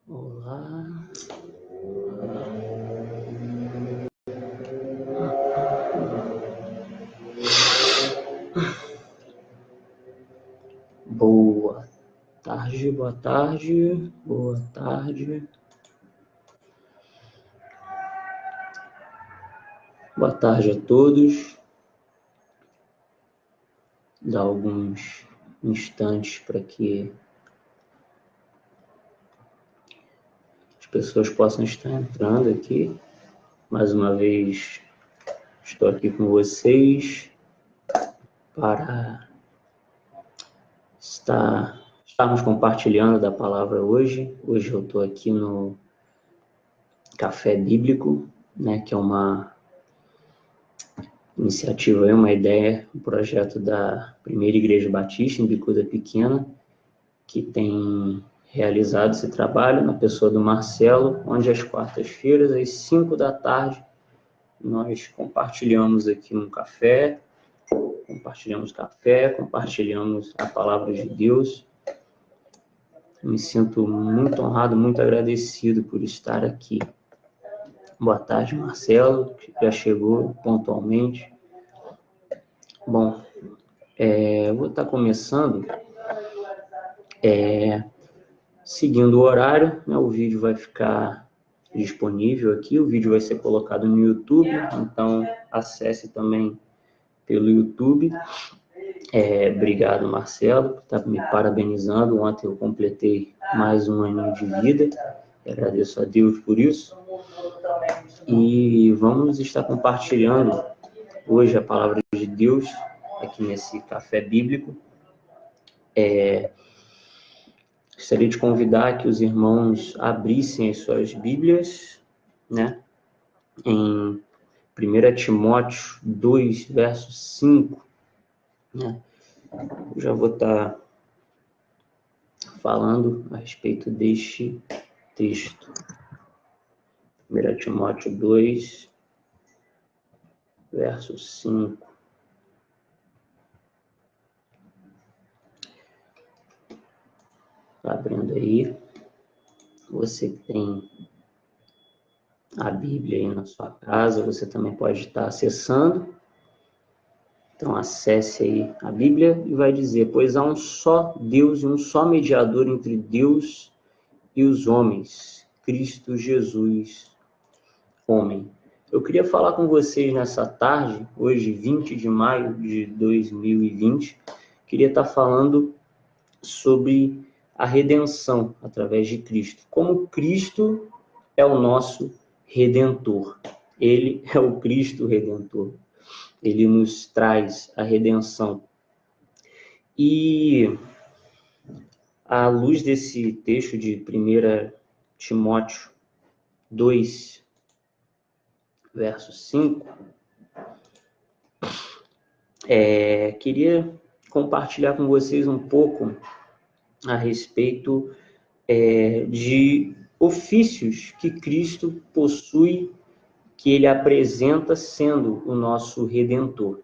Olá. Boa tarde, boa tarde, boa tarde. Boa tarde a todos. Dá alguns instantes para que as pessoas possam estar entrando aqui. Mais uma vez, estou aqui com vocês para estarmos compartilhando da palavra hoje. Hoje eu estou aqui no Café Bíblico, né, que é uma iniciativa, uma ideia, um projeto da Primeira Igreja Batista em Bicuda Pequena, que tem realizado esse trabalho na pessoa do Marcelo, onde às quartas-feiras, às 5 da tarde, nós compartilhamos aqui um café, compartilhamos a palavra de Deus. Me sinto muito honrado, muito agradecido por estar aqui. Boa tarde, Marcelo, que já chegou pontualmente. Bom, eu vou estar começando seguindo o horário, né? O vídeo vai ficar disponível aqui, o vídeo vai ser colocado no YouTube, então acesse também pelo YouTube. Obrigado, Marcelo, por estar me parabenizando. Ontem eu completei mais um aninho de vida, agradeço a Deus por isso. E vamos estar compartilhando hoje a palavra de Deus aqui nesse café bíblico. Gostaria de convidar que os irmãos abrissem as suas Bíblias, né, em 1 Timóteo 2, verso 5. Né? Eu já vou estar falando a respeito deste texto. 1 Timóteo 2, verso 5. Está abrindo aí. Você que tem a Bíblia aí na sua casa, você também pode estar acessando. Então, acesse aí a Bíblia e vai dizer: pois há um só Deus e um só mediador entre Deus e os homens, Cristo Jesus, homem. Eu queria falar com vocês nessa tarde, hoje, 20 de maio de 2020, queria estar falando sobre a redenção através de Cristo. Como Cristo é o nosso Redentor. Ele é o Cristo Redentor. Ele nos traz a redenção. E à luz desse texto de 1 Timóteo 2, verso 5, queria compartilhar com vocês um pouco a respeito de ofícios que Cristo possui, que ele apresenta sendo o nosso Redentor.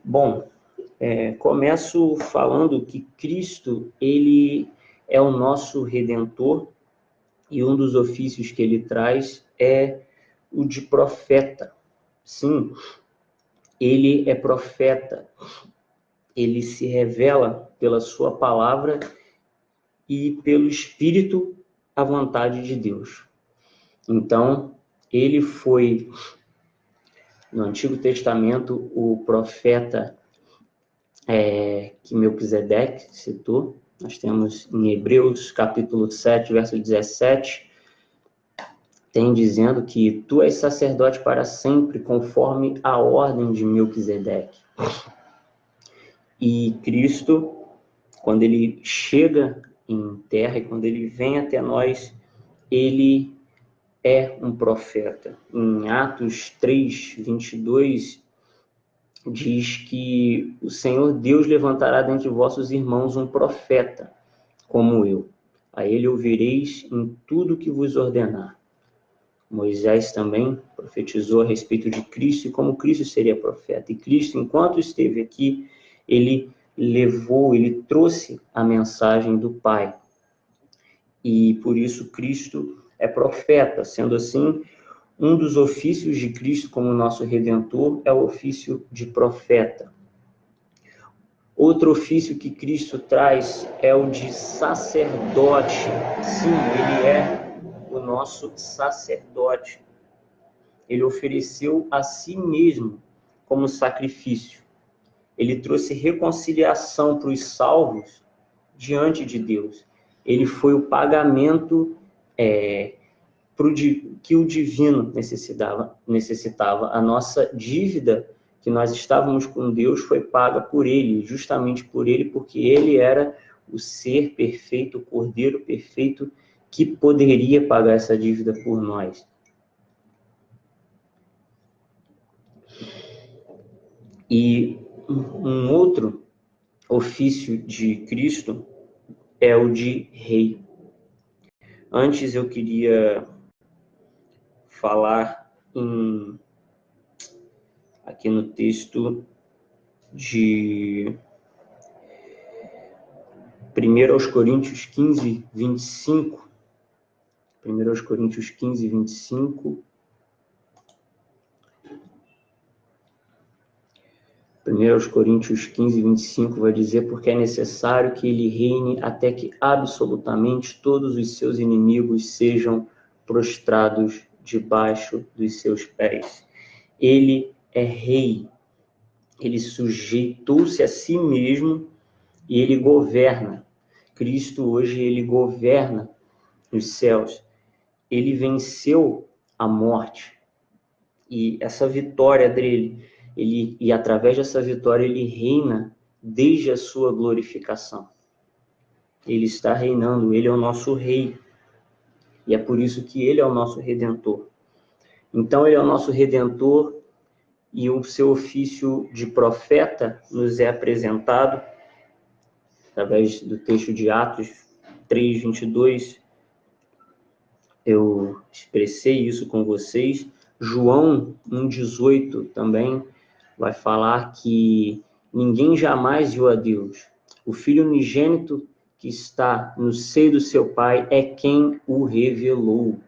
Bom, começo falando que Cristo, ele é o nosso Redentor, e um dos ofícios que ele traz é o de profeta. Sim, ele é profeta. Ele se revela pela sua palavra e pelo Espírito à vontade de Deus. Então, ele foi, no Antigo Testamento, o profeta que Melquisedeque citou. Nós temos em Hebreus, capítulo 7, verso 17, tem dizendo que tu és sacerdote para sempre, conforme a ordem de Melquisedeque. E Cristo, quando ele chega em terra e quando ele vem até nós, ele é um profeta. Em Atos 3, 22, diz que o Senhor Deus levantará dentre vossos irmãos um profeta, como eu. A ele ouvireis em tudo que vos ordenar. Moisés também profetizou a respeito de Cristo e como Cristo seria profeta. E Cristo, enquanto esteve aqui, ele trouxe a mensagem do Pai. E por isso Cristo é profeta. Sendo assim, um dos ofícios de Cristo como nosso Redentor é o ofício de profeta. Outro ofício que Cristo traz é o de sacerdote. Sim, ele é o nosso sacerdote. Ele ofereceu a si mesmo como sacrifício. Ele trouxe reconciliação para os salvos diante de Deus. Ele foi o pagamento que o divino necessitava. A nossa dívida que nós estávamos com Deus foi paga por ele, justamente por ele, porque ele era o ser perfeito, o Cordeiro perfeito, que poderia pagar essa dívida por nós. E um outro ofício de Cristo é o de rei. Antes eu queria falar aqui no texto de 1 Coríntios 15, 25. 1 Coríntios 15, 25. 1 Coríntios 15, 25 vai dizer: porque é necessário que ele reine até que absolutamente todos os seus inimigos sejam prostrados debaixo dos seus pés. Ele é rei. Ele sujeitou-se a si mesmo e ele governa. Cristo hoje, ele governa os céus. Ele venceu a morte. E essa vitória dele, e através dessa vitória, ele reina desde a sua glorificação. Ele está reinando, ele é o nosso rei. E é por isso que ele é o nosso Redentor. Então, ele é o nosso Redentor e o seu ofício de profeta nos é apresentado através do texto de Atos 3, 22. Eu expressei isso com vocês. João 1,18 também vai falar que ninguém jamais viu a Deus. O Filho unigênito que está no seio do seu Pai é quem o revelou.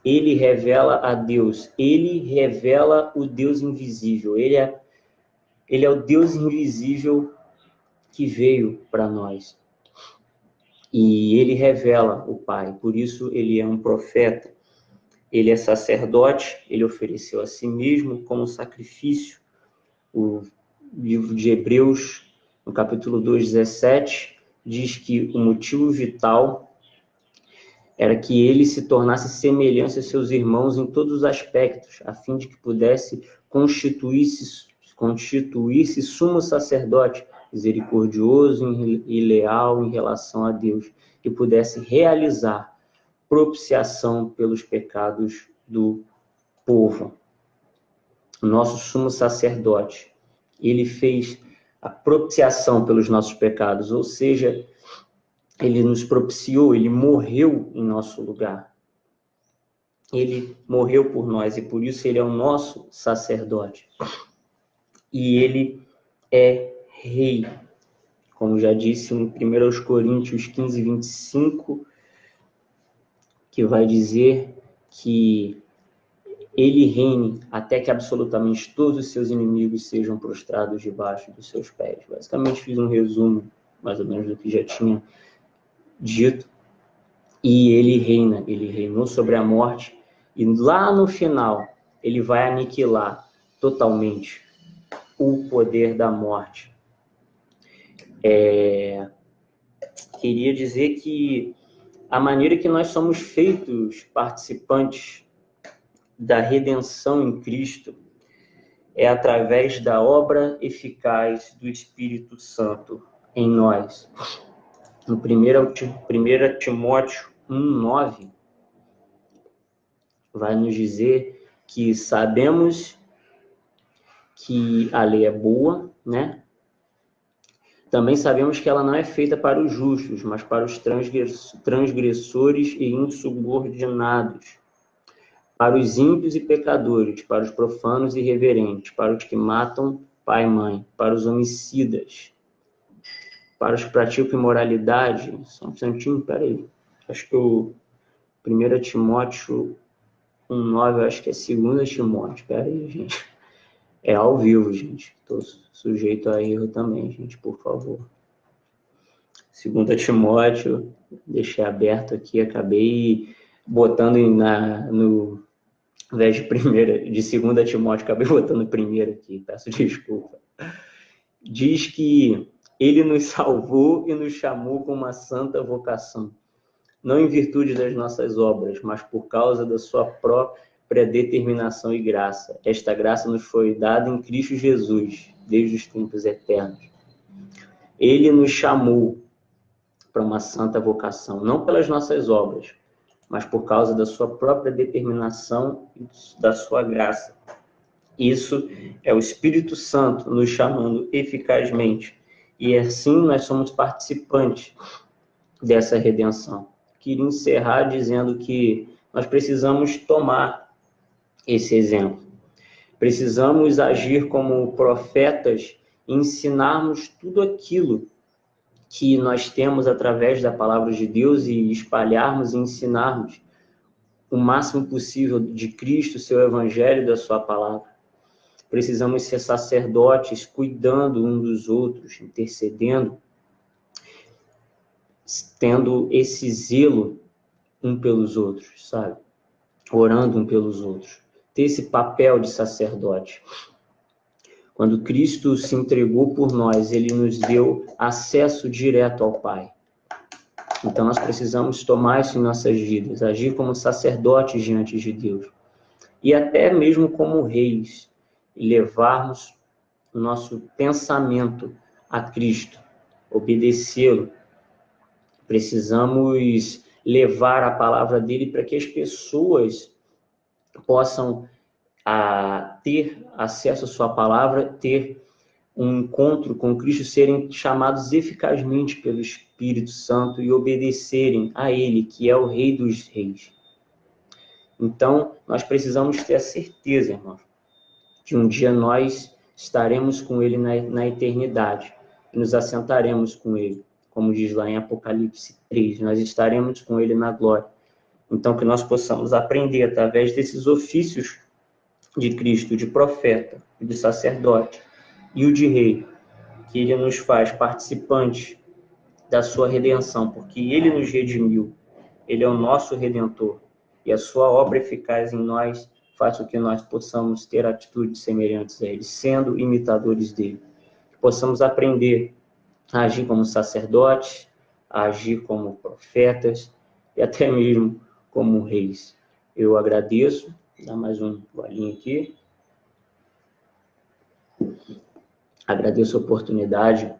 Ele revela a Deus. Ele revela o Deus invisível. Ele é o Deus invisível que veio para nós. E ele revela o Pai. Por isso ele é um profeta. Ele é sacerdote. Ele ofereceu a si mesmo como sacrifício. O livro de Hebreus, no capítulo 2, 17, diz que o motivo vital era que ele se tornasse semelhante a seus irmãos em todos os aspectos, a fim de que pudesse constituir-se sumo sacerdote, misericordioso e leal em relação a Deus, que pudesse realizar propiciação pelos pecados do povo. O nosso sumo sacerdote, ele fez a propiciação pelos nossos pecados, ou seja, ele nos propiciou, ele morreu em nosso lugar. Ele morreu por nós e por isso ele é o nosso sacerdote. E ele é rei. Como já disse em 1 Coríntios 15, 25, que vai dizer que ele reine até que absolutamente todos os seus inimigos sejam prostrados debaixo dos seus pés. Basicamente fiz um resumo, mais ou menos, do que já tinha dito. E ele reinou sobre a morte, e lá no final ele vai aniquilar totalmente o poder da morte. Queria dizer que a maneira que nós somos feitos participantes da redenção em Cristo é através da obra eficaz do Espírito Santo em nós. No 1 Timóteo 1,9, vai nos dizer que sabemos que a lei é boa, né? Também sabemos que ela não é feita para os justos, mas para os transgressores e insubordinados, para os ímpios e pecadores, para os profanos e irreverentes, para os que matam pai e mãe, para os homicidas, para os que praticam imoralidade. Só um instantinho, peraí. acho que o 1 Timóteo 1,9, eu acho que é 2 Timóteo. Espera aí, gente. É ao vivo, gente. Estou sujeito a erro também, gente, por favor. 2 Timóteo, deixei aberto aqui, acabei botando no invés de 2 Timóteo, acabei botando primeiro aqui, peço desculpa. Diz que ele nos salvou e nos chamou com uma santa vocação, não em virtude das nossas obras, mas por causa da sua própria determinação e graça. Esta graça nos foi dada em Cristo Jesus, desde os tempos eternos. Ele nos chamou para uma santa vocação, não pelas nossas obras, mas por causa da sua própria determinação e da sua graça. Isso é o Espírito Santo nos chamando eficazmente. E assim nós somos participantes dessa redenção. Queria encerrar dizendo que nós precisamos tomar esse exemplo. Precisamos agir como profetas e ensinarmos tudo aquilo que nós temos através da palavra de Deus e espalharmos e ensinarmos o máximo possível de Cristo, seu evangelho e da sua palavra. Precisamos ser sacerdotes, cuidando um dos outros, intercedendo, tendo esse zelo um pelos outros, sabe? Orando um pelos outros. Ter esse papel de sacerdote. Quando Cristo se entregou por nós, ele nos deu acesso direto ao Pai. Então nós precisamos tomar isso em nossas vidas, agir como sacerdotes diante de Deus. E até mesmo como reis, e levarmos o nosso pensamento a Cristo, obedecê-lo. Precisamos levar a palavra dele para que as pessoas possam ter acesso à sua palavra, ter um encontro com Cristo, serem chamados eficazmente pelo Espírito Santo e obedecerem a Ele, que é o Rei dos Reis. Então, nós precisamos ter a certeza, irmão, que um dia nós estaremos com Ele na eternidade e nos assentaremos com Ele, como diz lá em Apocalipse 3, nós estaremos com Ele na glória. Então, que nós possamos aprender através desses ofícios de Cristo, de profeta, de sacerdote e o de rei, que ele nos faz participantes da sua redenção, porque ele nos redimiu, ele é o nosso redentor, e a sua obra eficaz em nós faz com que nós possamos ter atitudes semelhantes a ele, sendo imitadores dele. Que possamos aprender a agir como sacerdotes, a agir como profetas e até mesmo como reis. Eu agradeço, dá mais um golinho aqui. Agradeço a oportunidade,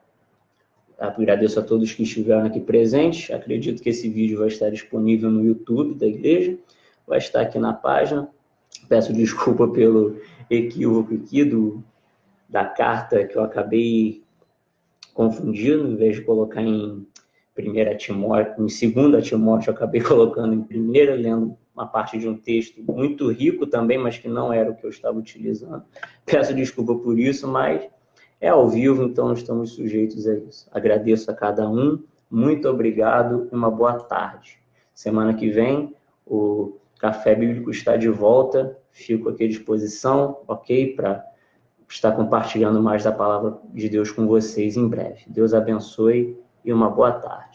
agradeço a todos que estiveram aqui presentes. Acredito que esse vídeo vai estar disponível no YouTube da igreja, vai estar aqui na página. Peço desculpa pelo equívoco aqui da carta que eu acabei confundindo, em vez de colocar em 2 Timóteo, eu acabei colocando em 1ª, lendo uma parte de um texto muito rico também, mas que não era o que eu estava utilizando. Peço desculpa por isso, mas é ao vivo, então estamos sujeitos a isso. Agradeço a cada um, muito obrigado e uma boa tarde. Semana que vem, o Café Bíblico está de volta, fico aqui à disposição, ok? Para estar compartilhando mais da palavra de Deus com vocês em breve. Deus abençoe e uma boa tarde.